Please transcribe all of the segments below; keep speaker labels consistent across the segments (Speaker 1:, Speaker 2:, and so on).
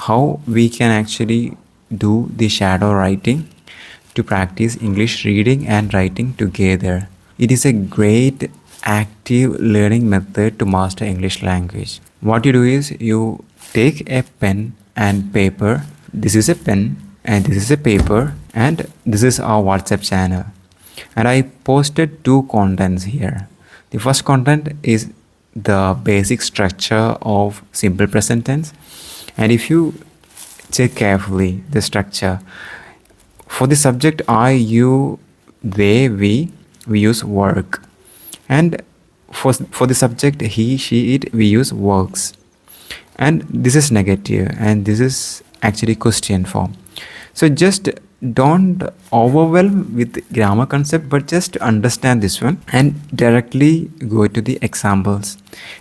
Speaker 1: how we can actually do the shadow writing to practice English reading and writing together. It is a great active learning method to master English language. What you do is you take a pen and paper. This is a pen and this is a paper and this is our WhatsApp channel. And I posted two contents here. The first content is the basic structure of simple present tense, and if you check carefully the structure, for the subject I, you, they, we use work, and for the subject he, she, it, we use works, and this is negative and this is actually question form. So just don't overwhelm with grammar concept, but just understand this one and directly go to the examples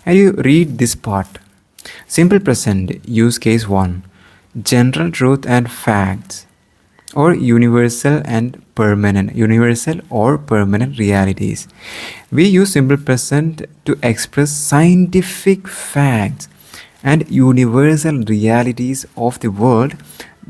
Speaker 1: and you read this part. Simple present, use case 1, general truth and facts, or universal or permanent realities. We use simple present to express scientific facts and universal realities of the world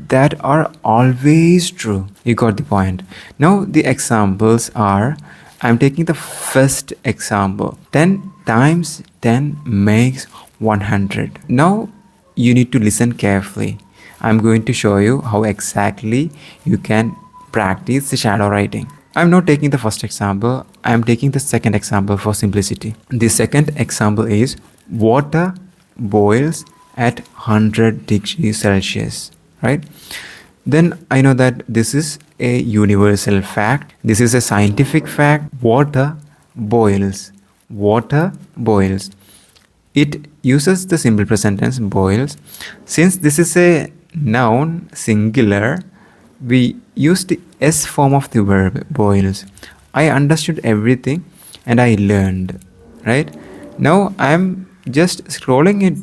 Speaker 1: that are always true. You got the point. Now the examples are, I'm taking the first example. 10 times 10 makes 100. Now you need to listen carefully. I'm going to show you how exactly you can practice the shadow writing. I'm not taking the first example, I'm taking the second example for simplicity. The second example is water boils at 100 degrees Celsius, right? Then I know that this is a universal fact. This is a scientific fact. Water boils. Water boils. It uses the simple present tense boils. Since this is a noun singular, we use the S form of the verb boils. I understood everything and I learned, right? Now I'm just scrolling it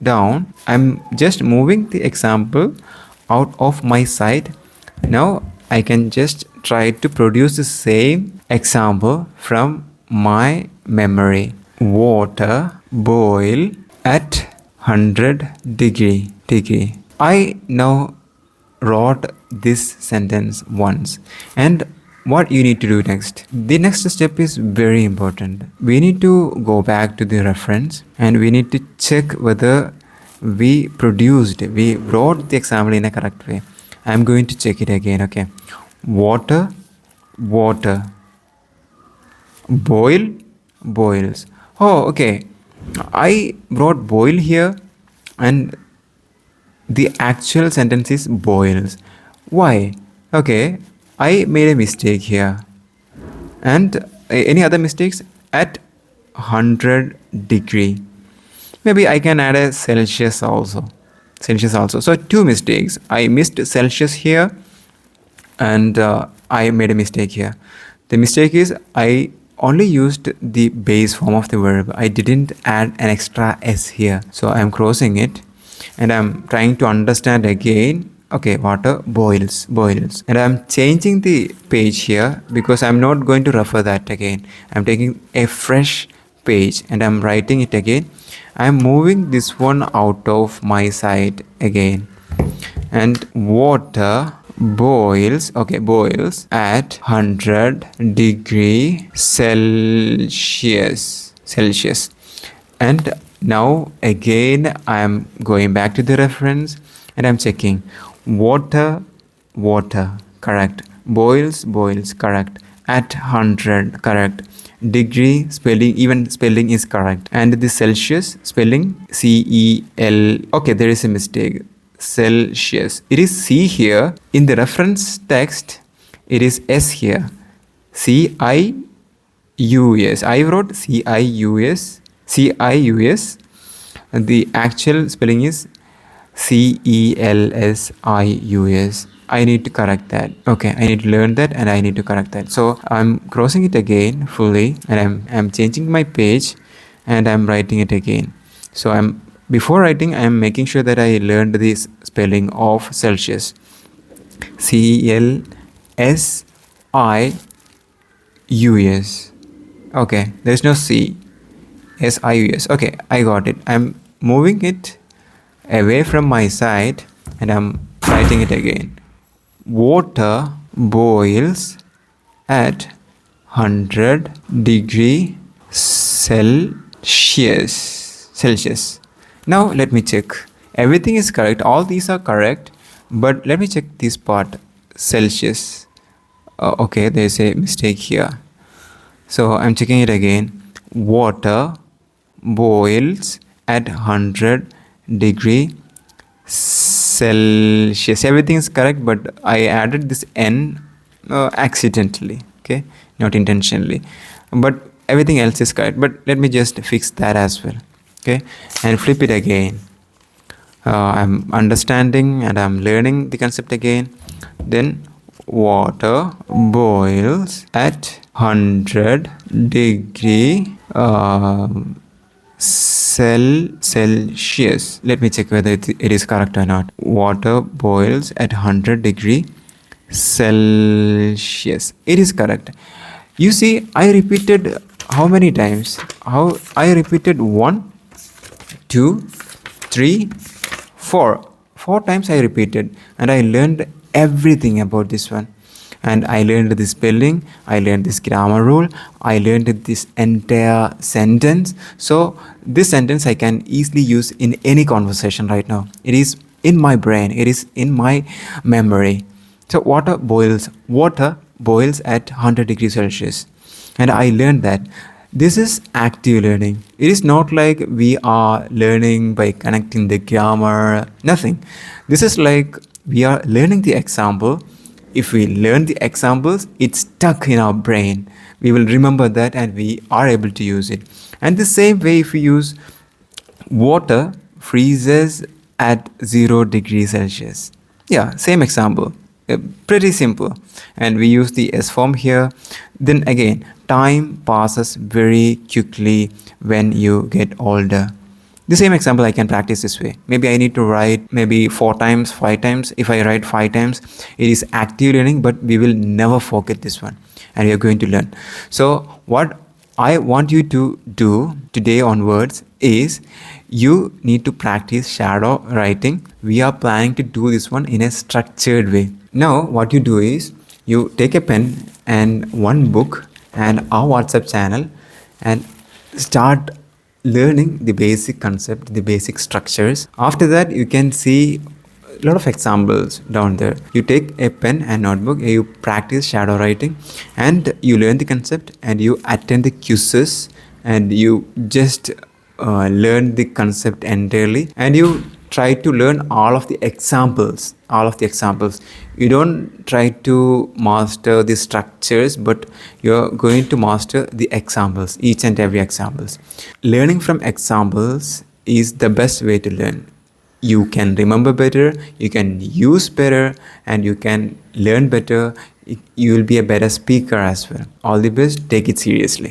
Speaker 1: down. I'm just moving the example out of my sight. Now I can just try to produce the same example from my memory. Water boil at 100 degree. I now wrote this sentence once, and what you need to do next? The next step is very important. We need to go back to the reference and we need to check whether we wrote the example in a correct way. I'm going to check it again. Okay, water boils. Oh, okay, I wrote boil here and the actual sentence is boils. Why? Okay, I made a mistake here. And any other mistakes? At 100 degree. Maybe I can add a Celsius also. So two mistakes. I missed Celsius here and I made a mistake here. The mistake is I only used the base form of the verb. I didn't add an extra S here. So I'm crossing it and I'm trying to understand again. Okay, water boils. And I'm changing the page here because I'm not going to refer that again. I'm taking a fresh page and I'm writing it again. I'm moving this one out of my side again. And water boils at 100 degree Celsius. And now again I'm going back to the reference and I'm checking. Water, correct. Boils, correct. At 100, correct. Degree, spelling is correct. And the Celsius, spelling C-E-L. Okay, there is a mistake. Celsius. It is C here. In the reference text, it is S here. C-I-U-S. I wrote C-I-U-S. The actual spelling is C-E-L-S-I-U-S. I need to correct that. Okay, I need to learn that and I need to correct that. So I'm crossing it again fully and I'm changing my page and I'm writing it again. So before writing, I'm making sure that I learned this spelling of Celsius. C-E-L-S-I-U-S. Okay, there's no C. S-I-U-S. Okay, I got it. I'm moving it away from my side and I'm writing it again. Water boils at 100 degree Celsius. Now let me check. Everything is correct. All these are correct. But let me check this part. Celsius. Okay, there's a mistake here. So I'm checking it again. Water boils at 100 degree Celsius. Everything is correct, but I added this N accidentally. Okay, not intentionally. But everything else is correct. But let me just fix that as well. Okay, and flip it again. I'm understanding and I'm learning the concept again. Then water boils at 100 degree Celsius. Let me check whether it is correct or not. Water boils at 100 degree Celsius. It is correct. You see, I repeated how many times? I repeated 1, 2, 3, 4. 4 times I repeated, and I learned everything about this one. And I learned the spelling, I learned this grammar rule, I learned this entire sentence. So this sentence I can easily use in any conversation right now. It is in my brain, it is in my memory. So water boils at 100 degrees Celsius. And I learned that. This is active learning. It is not like we are learning by connecting the grammar, nothing. This is like we are learning the example. If we learn the examples, it's stuck in our brain. We will remember that and we are able to use it. And the same way, if we use water freezes at 0 degrees Celsius. Yeah, same example. Pretty simple. And we use the S form here. Then again, time passes very quickly when you get older. The same example I can practice this way. Maybe I need to write maybe 4 times, 5 times. If I write 5 times, it is active learning, but we will never forget this one. And we are going to learn. So what I want you to do today onwards is you need to practice shadow writing. We are planning to do this one in a structured way. Now what you do is you take a pen and one book and our WhatsApp channel and start learning the basic concept, the basic structures. After that, you can see a lot of examples down there. You take a pen and notebook, you practice shadow writing, and you learn the concept, and you attend the quizzes, and you just learn the concept entirely, and you try to learn all of the examples. You don't try to master the structures, but you're going to master the examples, each and every examples. Learning from examples is the best way to learn. You can remember better, you can use better, and you can learn better. You will be a better speaker as well. All the best. Take it seriously.